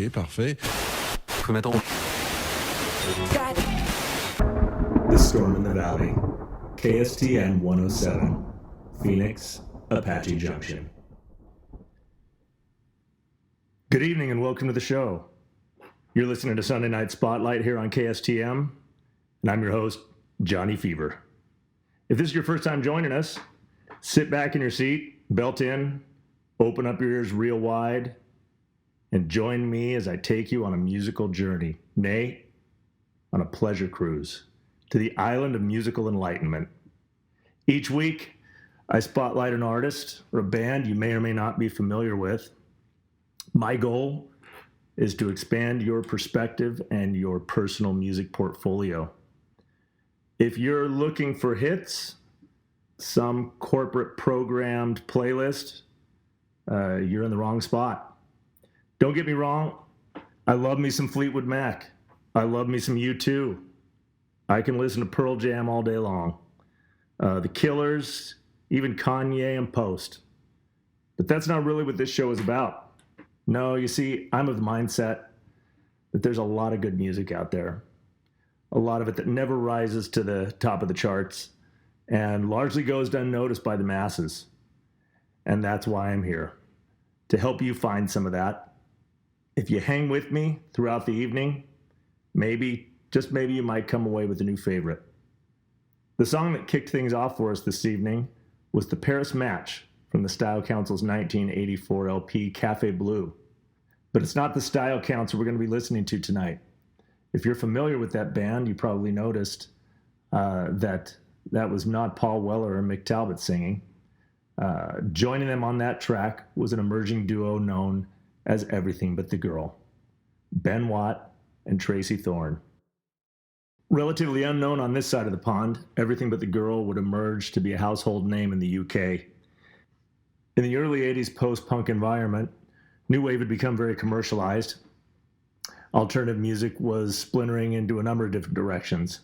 OK, parfait. Faut mettre en... The Storm in the Valley, KSTN 107, Phoenix, Apache Junction. Good evening and welcome to the show. You're listening to Sunday Night Spotlight here on KSTM, and I'm your host, Johnny Fever. If this is your first time joining us, sit back in your seat, belt in, open up your ears real wide, and join me as I take you on a musical journey, nay, on a pleasure cruise to the island of musical enlightenment. Each week, I spotlight an artist or a band you may or may not be familiar with. My goal is to expand your perspective and your personal music portfolio. If you're looking for hits, some corporate programmed playlist, you're in the wrong spot. Don't get me wrong, I love me some Fleetwood Mac. I love me some U2. I can listen to Pearl Jam all day long. The Killers, even Kanye and Post. But that's not really what this show is about. No, you see, I'm of the mindset that there's a lot of good music out there. A lot of it that never rises to the top of the charts and largely goes unnoticed by the masses. And that's why I'm here, to help you find some of that. If you hang with me throughout the evening, maybe, just maybe, you might come away with a new favorite. The song that kicked things off for us this evening was The Paris Match from the Style Council's 1984 LP, Cafe Blue. But it's not the Style Council we're going to be listening to tonight. If you're familiar with that band, you probably noticed that was not Paul Weller or Mick Talbot singing. Joining them on that track was an emerging duo known as Everything But the Girl, Ben Watt and Tracy Thorn. Relatively unknown on this side of the pond, Everything But the Girl would emerge to be a household name in the UK. In the early 80s post-punk environment, new wave had become very commercialized. Alternative music was splintering into a number of different directions.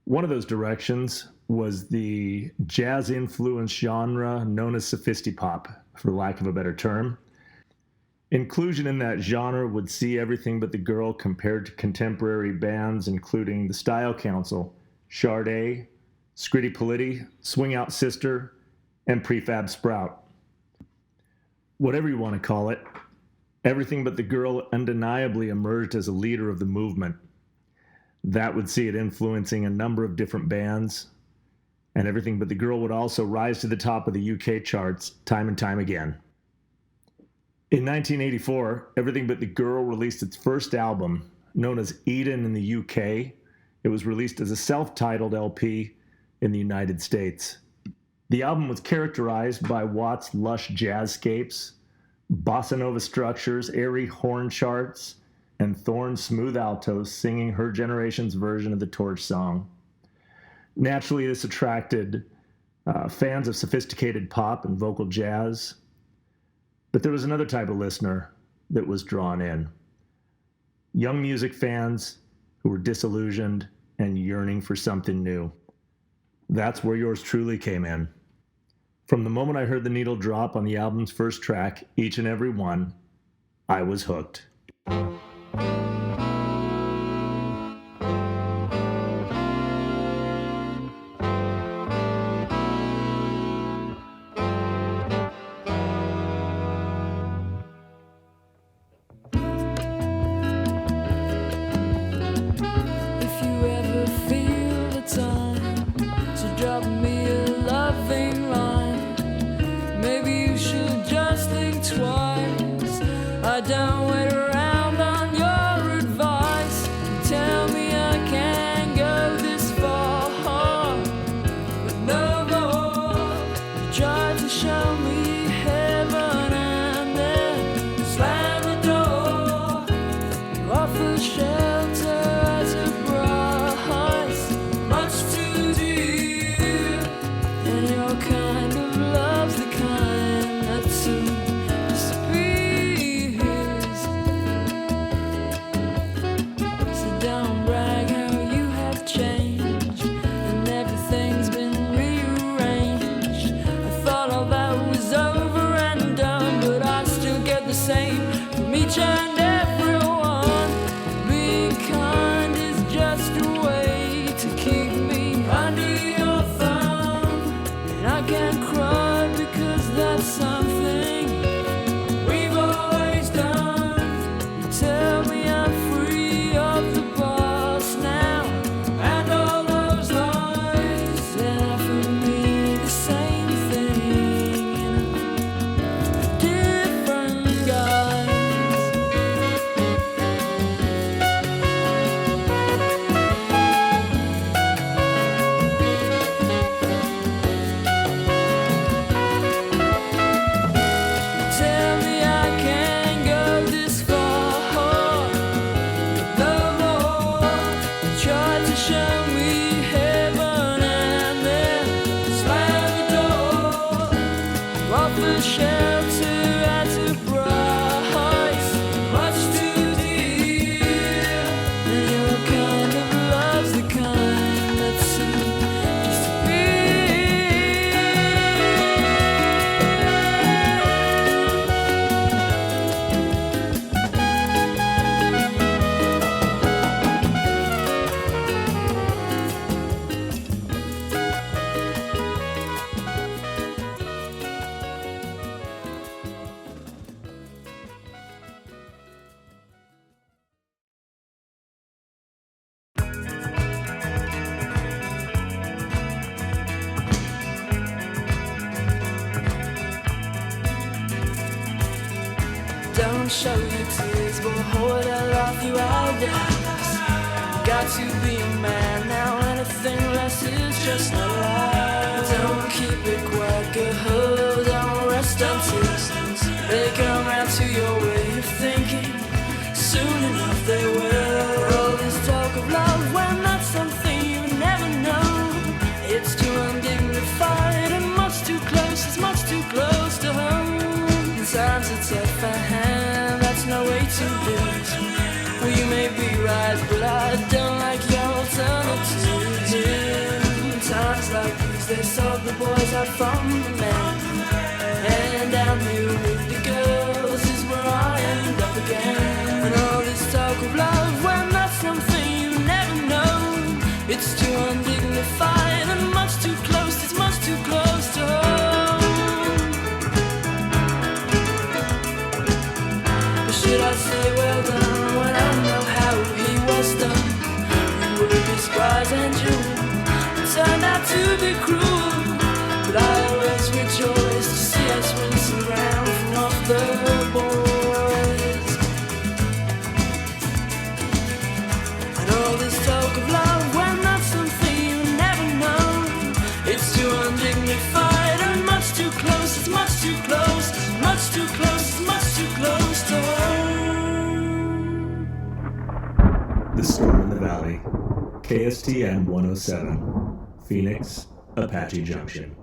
One of those directions was the jazz-influenced genre known as sophisti-pop, for lack of a better term. Inclusion in that genre would see Everything But the Girl compared to contemporary bands including the Style Council, Sade, Scritti Politti, Swing Out Sister, and Prefab Sprout. Whatever you want to call it, Everything But the Girl undeniably emerged as a leader of the movement. That would see it influencing a number of different bands, and Everything But the Girl would also rise to the top of the UK charts time and time again. In 1984, Everything But the Girl released its first album, known as Eden in the UK. It was released as a self-titled LP in the United States. The album was characterized by Watt's lush jazzscapes, bossa nova structures, airy horn charts, and Thorn's smooth altos singing her generation's version of the Torch song. Naturally, this attracted fans of sophisticated pop and vocal jazz. But there was another type of listener that was drawn in. Young music fans who were disillusioned and yearning for something new. That's where yours truly came in. From the moment I heard the needle drop on the album's first track, Each and Every One, I was hooked. Don't wait around on your advice. Tell me I can't go this far, but no more. You tried to show me heaven and then slam the door. You offer shelter at a price much too dear, and your kind of love's the kind that soon disappears. can cry because that's something we've always done. You tell me I'm free of the boss now, and all those lies, and for me the same thing in different guise. Tell me I can go this far, no more. You tried to show me heaven and then slam the door. Offer shelter at a price much too dear. And your kind of love's the kind that's don't show your tears, but hold I laugh you out the house. Got to be a man now, anything less is just not life. Don't keep it quiet, girl, don't rest until they come round to your way of thinking. Soon enough they will. All this talk of love when that's something you never know. It's too undignified and much too close, it's much too close to home. Times it's if I hand, that's no way to do it. Well, you may be right, but I don't like your alternatives. Times like these, they sort the boys out from the men. And down here with the girls is where I end up again. And all this talk of love, when that's something you never know. It's too undignified and much too close, it's much too close to home. Should I say well done when I know how he was done? You were his prize and jewel, turned out to be cruel. But I always rejoice to see us rinsing around from off the boys. And all this talk of love when that's something you never know. It's too undignified and much too close, it's much too close, much too close, it's much too close to home. The Storm in the Valley, KSTM 107, Phoenix, Apache Junction.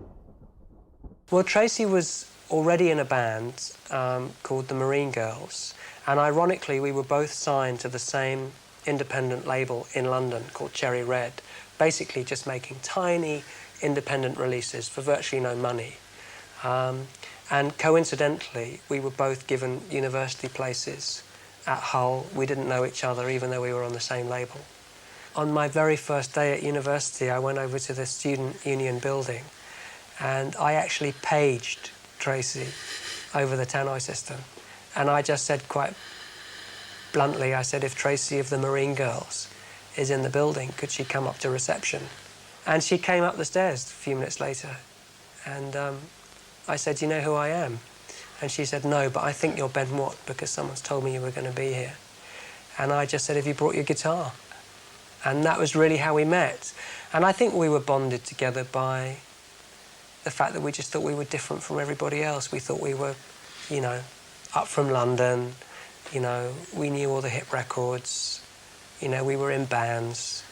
Well, Tracy was already in a band called the Marine Girls, and ironically we were both signed to the same independent label in London called Cherry Red, basically just making tiny independent releases for virtually no money. And coincidentally, we were both given university places at Hull. We didn't know each other, even though we were on the same label. On my very first day at university, I went over to the Student Union building, and I actually paged Tracy over the tannoy system. And I just said quite bluntly, I said, if Tracy of the Marine Girls is in the building, could she come up to reception? And she came up the stairs a few minutes later. And I said, do you know who I am? And she said, no, but I think you're Ben Watt because someone's told me you were going to be here. And I just said, have you brought your guitar? And that was really how we met. And I think we were bonded together by the fact that we just thought we were different from everybody else. We thought we were, you know, up from London, you know, we knew all the hit records, you know, we were in bands.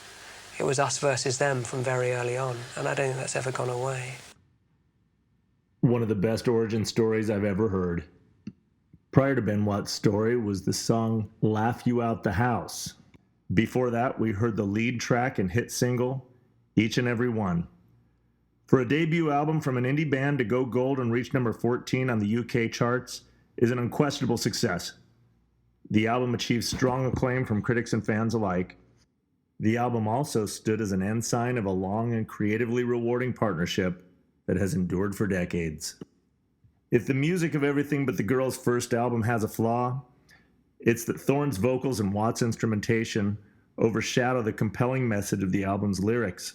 It was us versus them from very early on, and I don't think that's ever gone away. One of the best origin stories I've ever heard. Prior to Ben Watt's story was the song Laugh You Out the House. Before that, we heard the lead track and hit single, Each and Every One. For a debut album from an indie band to go gold and reach number 14 on the UK charts is an unquestionable success. The album achieved strong acclaim from critics and fans alike. The album also stood as an ensign of a long and creatively rewarding partnership that has endured for decades. If the music of Everything But the Girl's first album has a flaw, it's that Thorne's vocals and Watt's instrumentation overshadow the compelling message of the album's lyrics.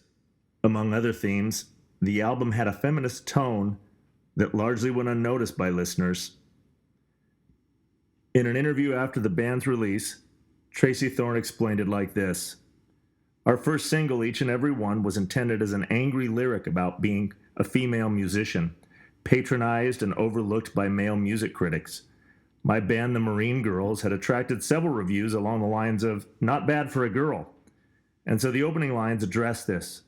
Among other themes, the album had a feminist tone that largely went unnoticed by listeners. In an interview after the band's release, Tracy Thorne explained it like this: "Our first single, Each and Every One, was intended as an angry lyric about being a female musician, patronized and overlooked by male music critics. My band, the Marine Girls, had attracted several reviews along the lines of, 'Not bad for a girl.' And so the opening lines address this.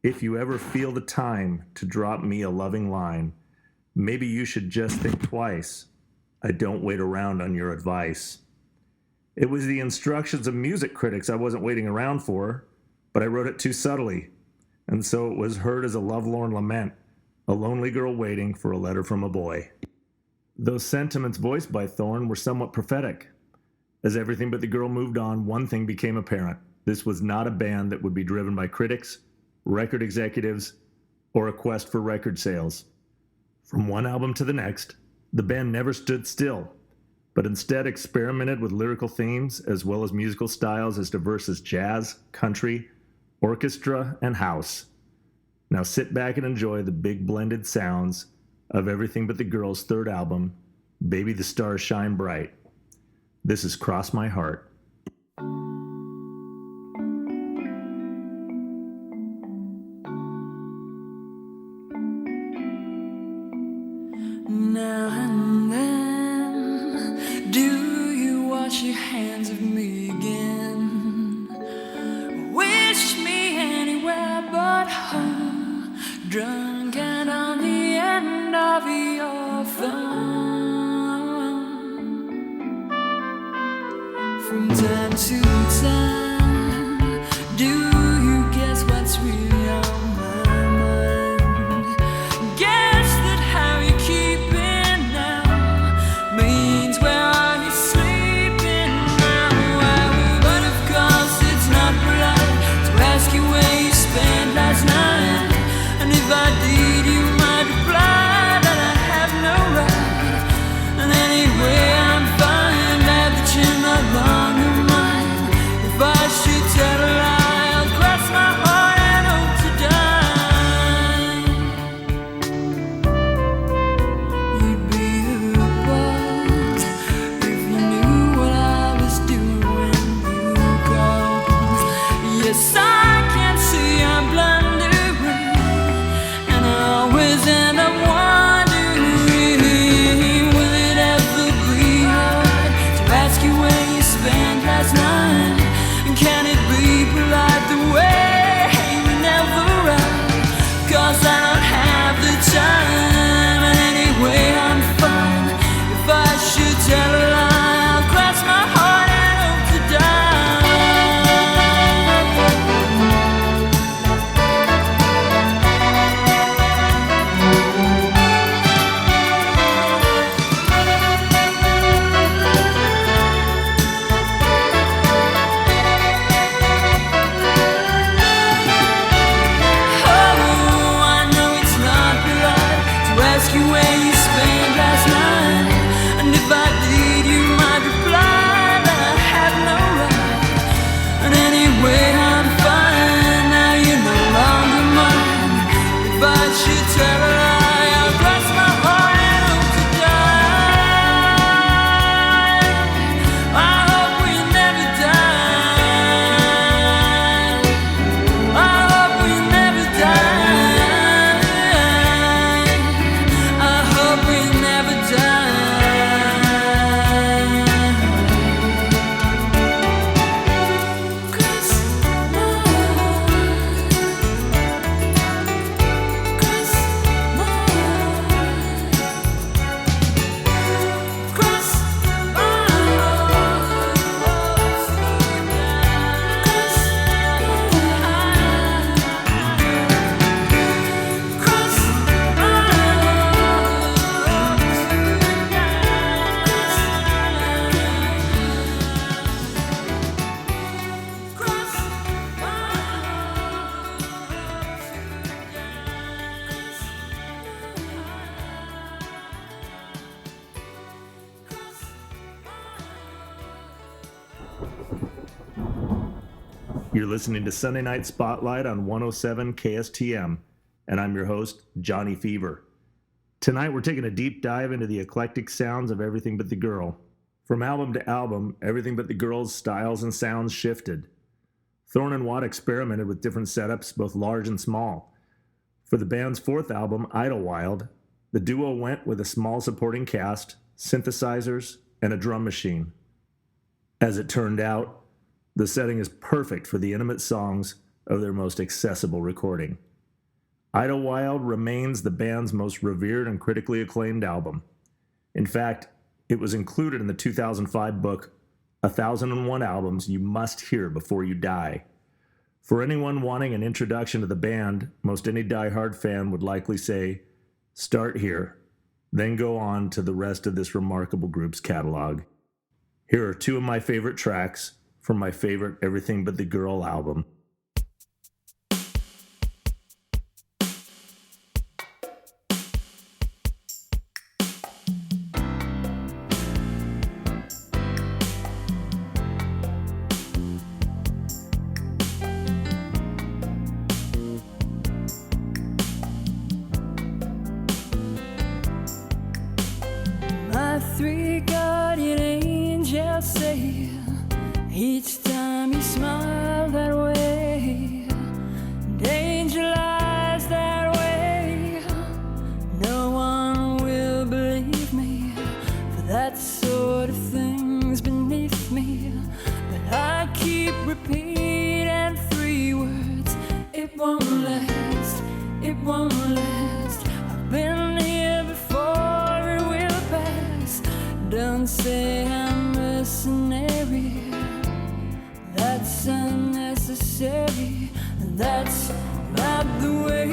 If you ever feel the time to drop me a loving line, maybe you should just think twice. I don't wait around on your advice." It was the instructions of music critics I wasn't waiting around for, but I wrote it too subtly, and so it was heard as a lovelorn lament, a lonely girl waiting for a letter from a boy. Those sentiments voiced by Thorne were somewhat prophetic. As Everything But the Girl moved on, one thing became apparent. This was not a band that would be driven by critics, record executives, or a quest for record sales. From one album to the next, the band never stood still, but instead experimented with lyrical themes as well as musical styles as diverse as jazz, country, orchestra, and house. Now sit back and enjoy the big blended sounds of Everything But the Girl's third album, Baby the Stars Shine Bright. This is Cross My Heart. Now and then, do you wash your hands of me again? Wish me anywhere but home, drunk and on the end of your phone. From time to time, do you guess what's really on my mind? Guess that how you keep it now means where are you sleeping now? But of course it's not polite to ask you where you spent last night. And if I did, you might reply that I have no right You're listening to Sunday Night Spotlight on 107 KSTM, and I'm your host, Johnny Fever. Tonight we're taking a deep dive into the eclectic sounds of Everything But the Girl. From album to album, Everything But the Girl's styles and sounds shifted. Thorne and Watt experimented with different setups, both large and small. For the band's fourth album, Idlewild, the duo went with a small supporting cast, synthesizers, and a drum machine. As it turned out, the setting is perfect for the intimate songs of their most accessible recording. Idlewild remains the band's most revered and critically acclaimed album. In fact, it was included in the 2005 book, 1001 Albums You Must Hear Before You Die. For anyone wanting an introduction to the band, most any diehard fan would likely say, start here, then go on to the rest of this remarkable group's catalog. Here are two of my favorite tracks from my favorite Everything But the Girl album. Three guardian angels say each time you smile that way, danger lies that way. No one will believe me, for that sort of thing's beneath me. But I keep repeating three words: it won't last, it won't last. I've been here before, it will pass. Don't say I'm mercenary, that's unnecessary. That's not the way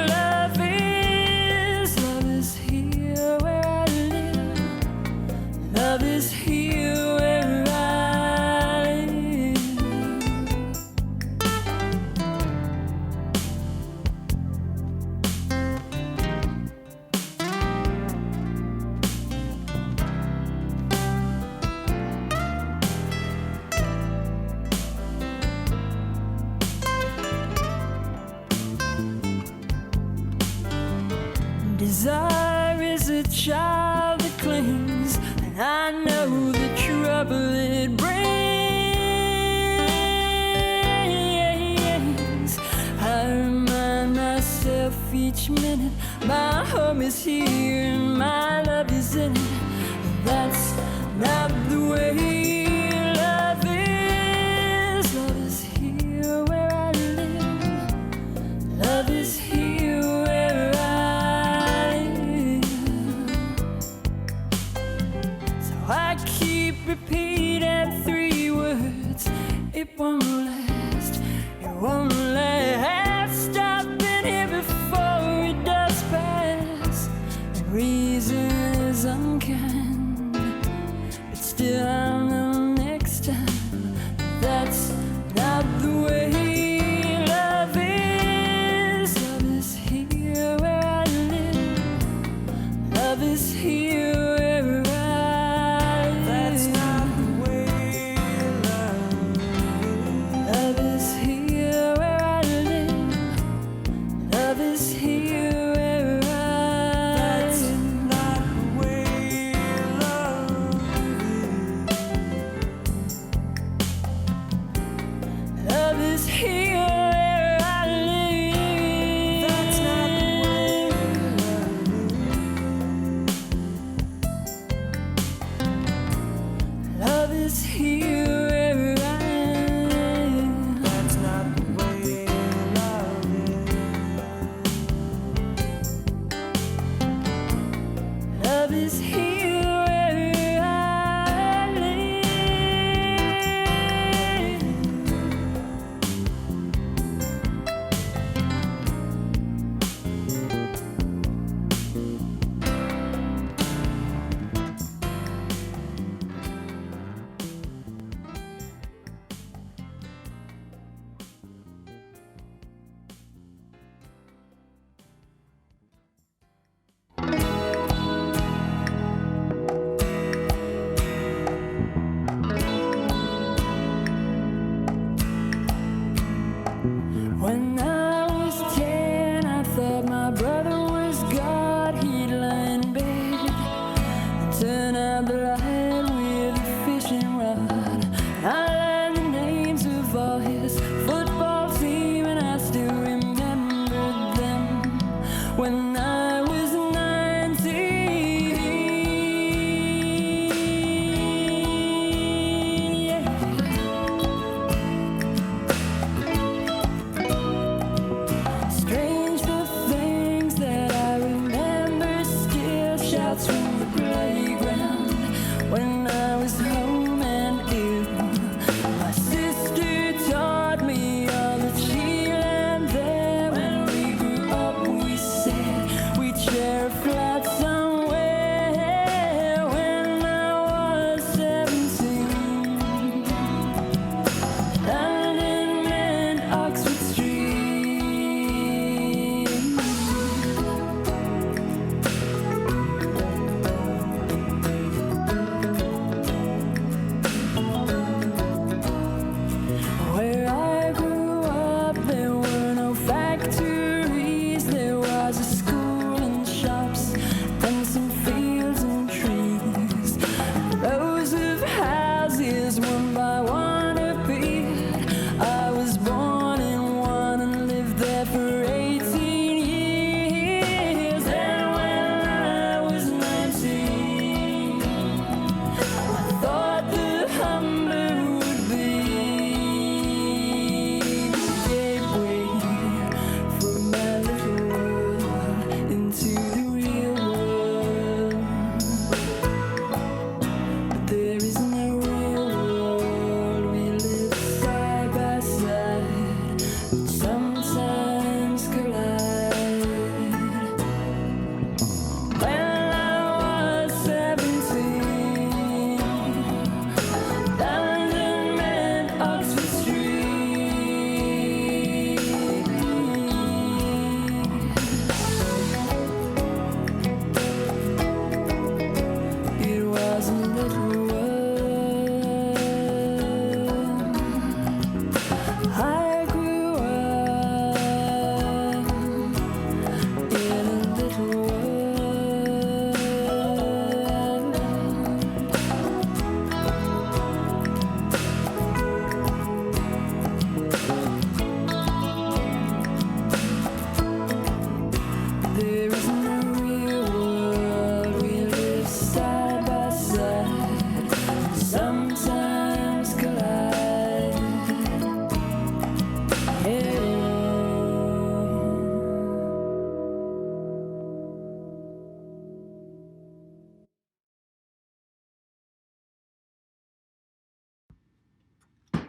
love is. Love is here where I live. Love is here where I live. Desire is a child that clings, and I know the trouble it brings. I remind myself each minute my home is here and my love is in it. That's not the way love is. Love is here where I live. Love is here where I keep repeating three words: it won't last, it won't last. I've been here before, it does pass. And reason is unkind, but still I know next time that's not the way love is. Love is here where I live. Love is here where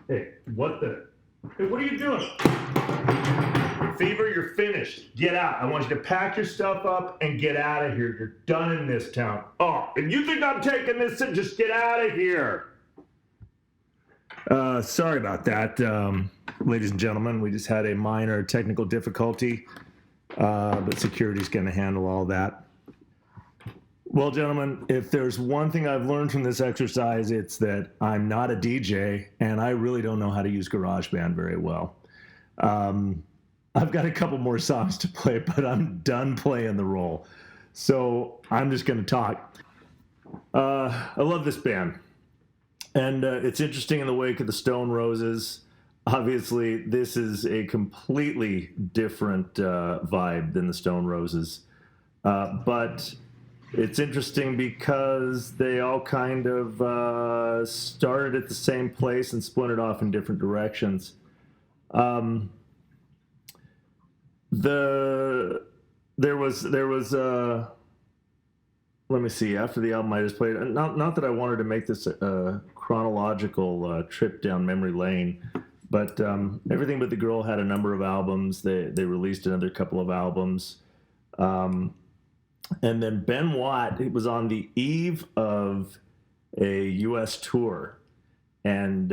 Hey, what the? Hey, what are you doing? Fever, you're finished. Get out. I want you to pack your stuff up and get out of here. You're done in this town. Oh, and you think I'm taking this and just get out of here. Sorry about that, ladies and gentlemen. We just had a minor technical difficulty, but security's going to handle all that. Well, gentlemen, if there's one thing I've learned from this exercise, it's that I'm not a DJ, and I really don't know how to use GarageBand very well. I've got a couple more songs to play, but I'm done playing the role. So I'm just going to talk. I love this band. And it's interesting in the wake of the Stone Roses. Obviously, this is a completely different vibe than the Stone Roses. But it's interesting because they all kind of started at the same place and splintered off in different directions. There was let me see, after the album I just played, not that I wanted to make this a chronological trip down memory lane, but Everything But the Girl had a number of albums. They released another couple of albums. And then Ben Watt, it was on the eve of a U.S. tour, and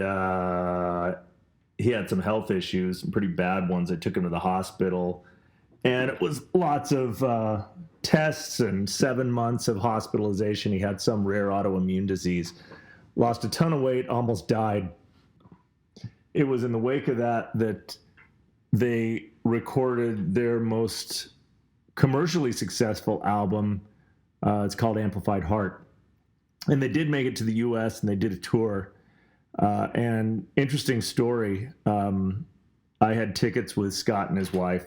he had some health issues, some pretty bad ones. They took him to the hospital, and it was lots of tests and 7 months of hospitalization. He had some rare autoimmune disease, lost a ton of weight, almost died. It was in the wake of that they recorded their most commercially successful album. It's called Amplified Heart. And they did make it to the U.S. and they did a tour. And interesting story, I had tickets with Scott and his wife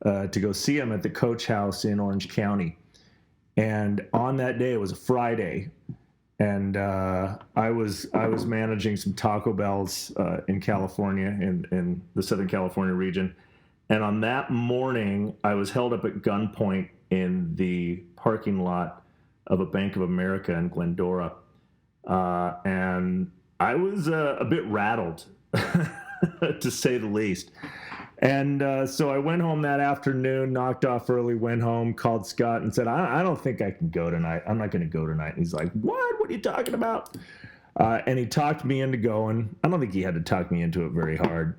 to go see him at the Coach House in Orange County. And on that day, it was a Friday, and I was managing some Taco Bells in California, in the Southern California region. And on that morning, I was held up at gunpoint in the parking lot of a Bank of America in Glendora. And I was a bit rattled, to say the least. And so I went home that afternoon, knocked off early, went home, called Scott and said, I don't think I can go tonight. I'm not going to go tonight. And he's like, what? What are you talking about? And he talked me into going. I don't think he had to talk me into it very hard,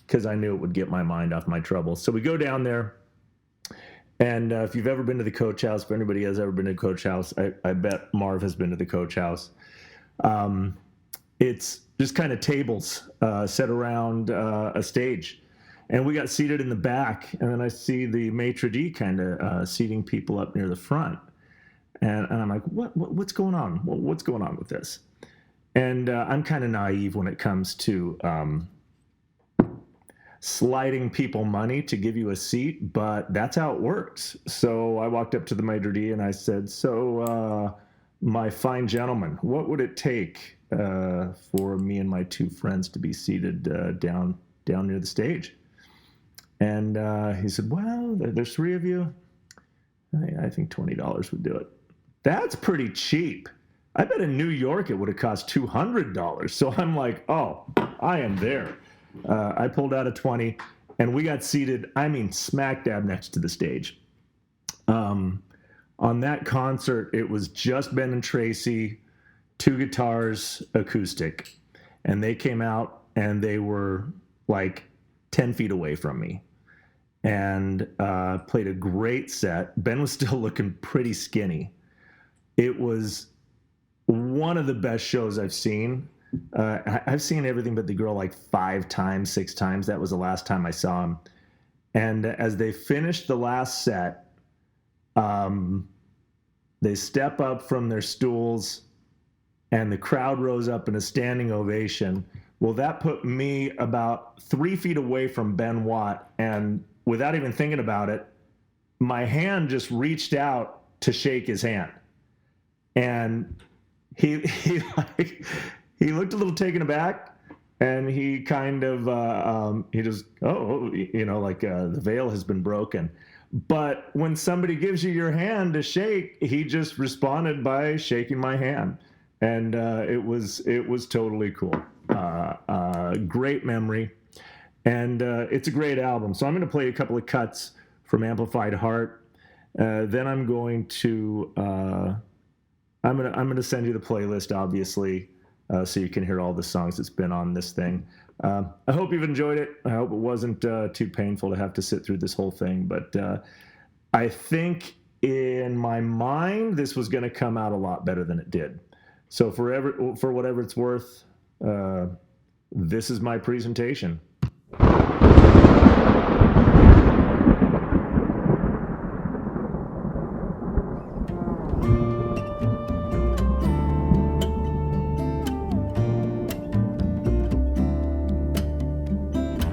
because I knew it would get my mind off my troubles. So we go down there. And if you've ever been to the Coach House, if anybody has ever been to the Coach House, I bet Marv has been to the Coach House. It's just kind of tables set around a stage. And we got seated in the back, and then I see the maitre d' kind of seating people up near the front. And I'm like, what's going on? What's going on with this? And I'm kind of naive when it comes to sliding people money to give you a seat, but that's how it works. So I walked up to the maitre d' and I said, so my fine gentleman, what would it take for me and my two friends to be seated down near the stage? And he said, well, there's three of you. I think $20 would do it. That's pretty cheap. I bet in New York it would have cost $200. So I'm like, oh, I am there. I pulled out a 20, and we got seated, smack dab next to the stage. On that concert, it was just Ben and Tracy, two guitars, acoustic. And they came out, and they were like 10 feet away from me, and played a great set. Ben was still looking pretty skinny. It was one of the best shows I've seen. I've seen Everything But the Girl like 5 times, 6 times. That was the last time I saw him. And as they finished the last set, they step up from their stools, and the crowd rose up in a standing ovation. Well, that put me about 3 feet away from Ben Watt, and without even thinking about it, my hand just reached out to shake his hand. And he looked a little taken aback, and he kind of, he just, the veil has been broken. But when somebody gives you your hand to shake, he just responded by shaking my hand. And it was totally cool. great memory, and it's a great album. So I'm going to play a couple of cuts from Amplified Heart. Then I'm going to I'm gonna send you the playlist, obviously, so you can hear all the songs that's been on this thing. I hope you've enjoyed it. I hope it wasn't too painful to have to sit through this whole thing. But I think in my mind, this was going to come out a lot better than it did. So for whatever it's worth, this is my presentation.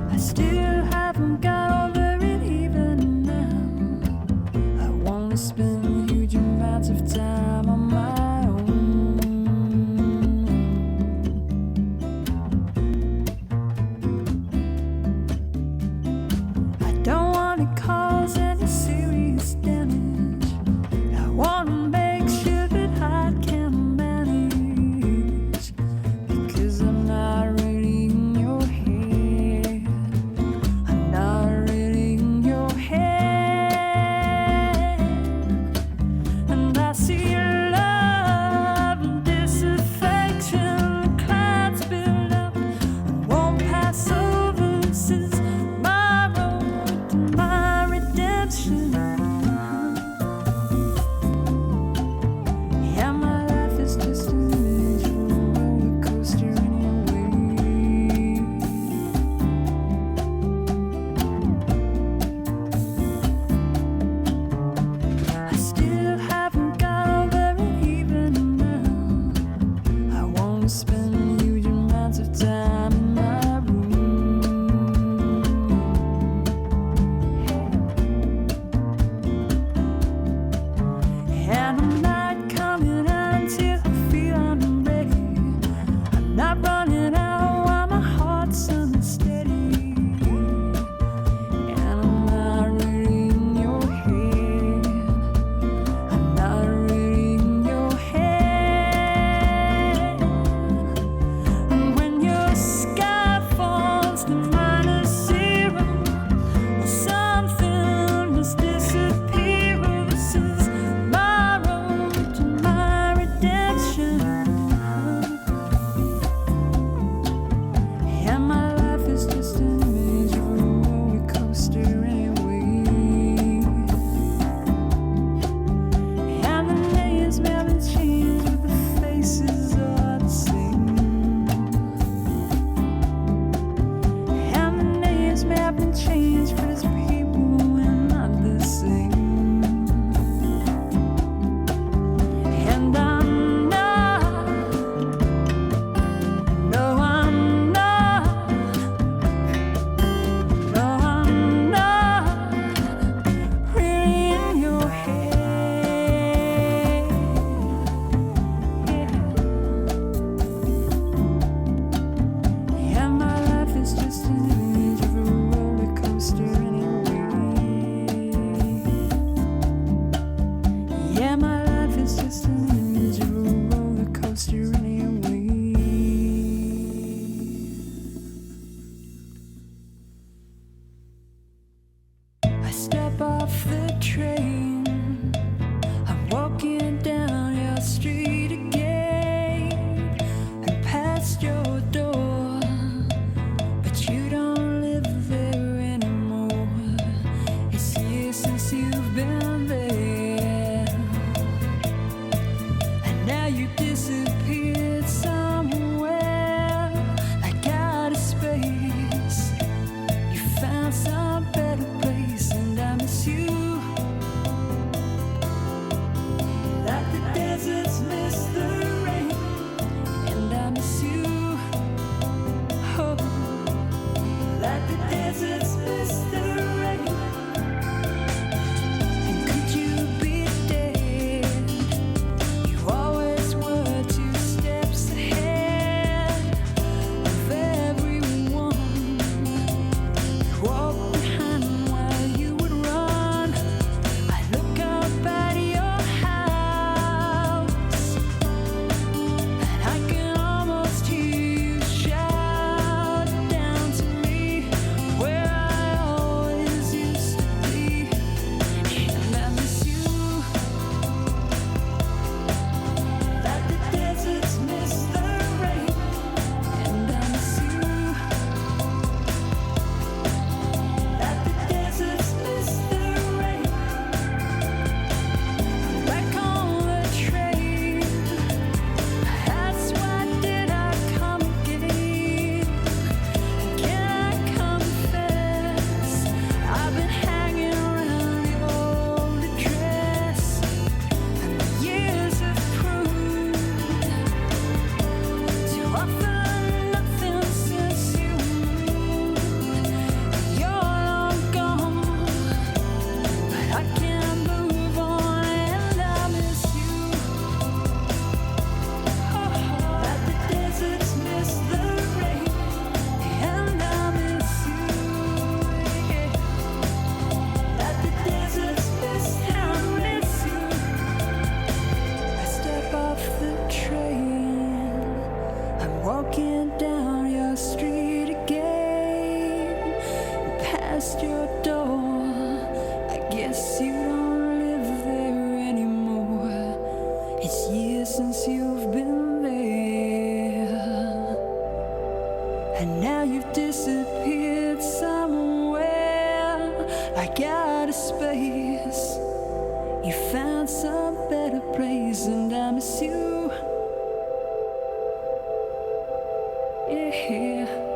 I still haven't got over it even now. I wanna spend huge amounts of time on my own. I don't wanna cause any serious damage. I wanna make sure that I can manage, because I'm not really in your head. I'm not really in your head. since you've been there. And now you've disappeared somewhere, like out of space. You found some better place, and I miss you. Yeah.